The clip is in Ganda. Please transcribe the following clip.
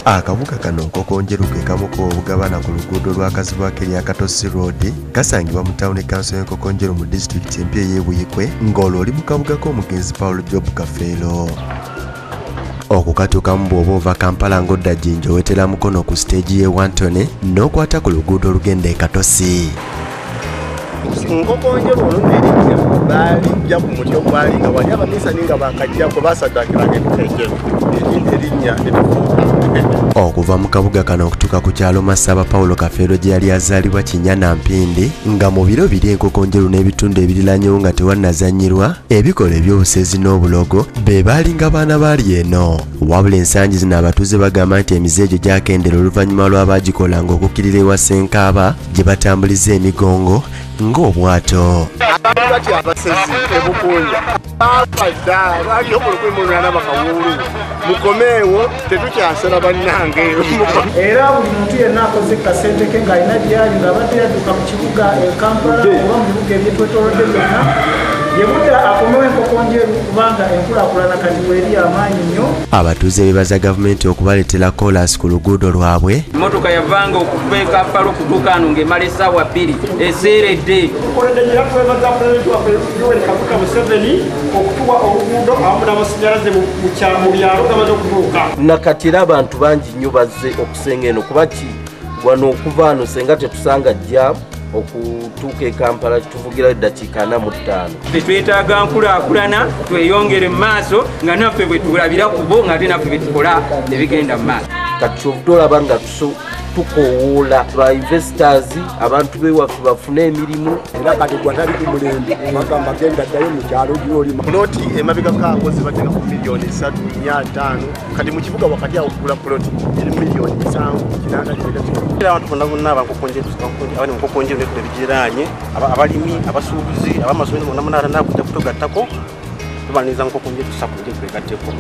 Akabuga kano Nkokonjeru ke kamu ku bugabana ku luguudo lwa Kazibwako erya Katosi Road kasangibwa mu Town Council y'e Nkokonjeru mu district empya y'e Buyikwe ng'olwo oli mu kabuga k'omugenzi Paul Job Kafeero. Okukatuukamu bw'oba ova Kampala ng'odda Jinja owetera mukono ku stage y'e Wantone n'okwata ku luguudo olugenda e Katosi. Nkokonjeru olundirira balijja ku muti ogwali nga wali abaminsani nga bakajjako basaddaakiranga Nkokonjeru erinnya okuva mu kabuga kano okutuuka ku kyalo Masaba Paulo Kafeero gye yali azaalibwa Kinyana Mpindi nga mu biro biri e Nkokonjeru n'ebitundu ebiriranyewo nga tewannazannyirwa ebikola eby'obusezi n'obulogo be baalinga baana baali eno. Wabula ensangi zino abatuuze bagamba nti emize egyo gyakendera oluvannyuma lw'abaagikolanga okukkirira ewa Ssenkaaba gye batambuliza emigongo ng'obwato. Abati abasezi ebukunja abadda bali okulukwimunana bakawulu mukomeewo tetukyasala bannange era buli muntu yenna akoze kasente ke ng'alina gyali ng'abadde yadduka mu kibuga e Kampala oba mu bibuga ebyetwetoolodde byonna yebudda akomewo Nkokonjeru kubanga enkulaakulana kati bw'eri amaanyi nnyo. Abatuuze beebaza gavumenti okubaleetera koolaasi ku luguudo lwabwe. Emmotoka yavanga okuva e Kampala okutuuka wano ng'emala essaawa 2 eseeredde. Tukoleddenyera twebaza pulezidenti waffe Yoweri Kaguta Museveni okutuwa oluguudo awamu n'amasannyalaze mu byalo gamaze okutuuka. Nakati era abantu bangi nnyo bazze okusenga eno kuba ki wano okuva wano senga tetusanga jja okutuuka e Kampala tuvugira eddakiika 45. Twetaaga nkulaakulana tweyongere mu maaso nga naffe bwe tulabira ku bo ng'ate naffe bwe tukola ebigenda mu maaso. Kati kyovudde olaba nga tukowoola ba investors abantu bewaffe bafune emirimu era kati gwatali ku mulembe bagamba genda ddayo mu kyalo gy'olima. Puloti emabega kaako zibatenga ku miliyoni 3.5 kati mu kibuga wakati awo kugula puloti eri miliyoni 7 kinanda kibega abantu bonna abankokonjeru abali Nkokonjeru nebigiranye abalimi abasuubuzi abamasomero bonna munara nakujja kutogattako tubaniriza Nkokonjeru tusakulire twegatteko.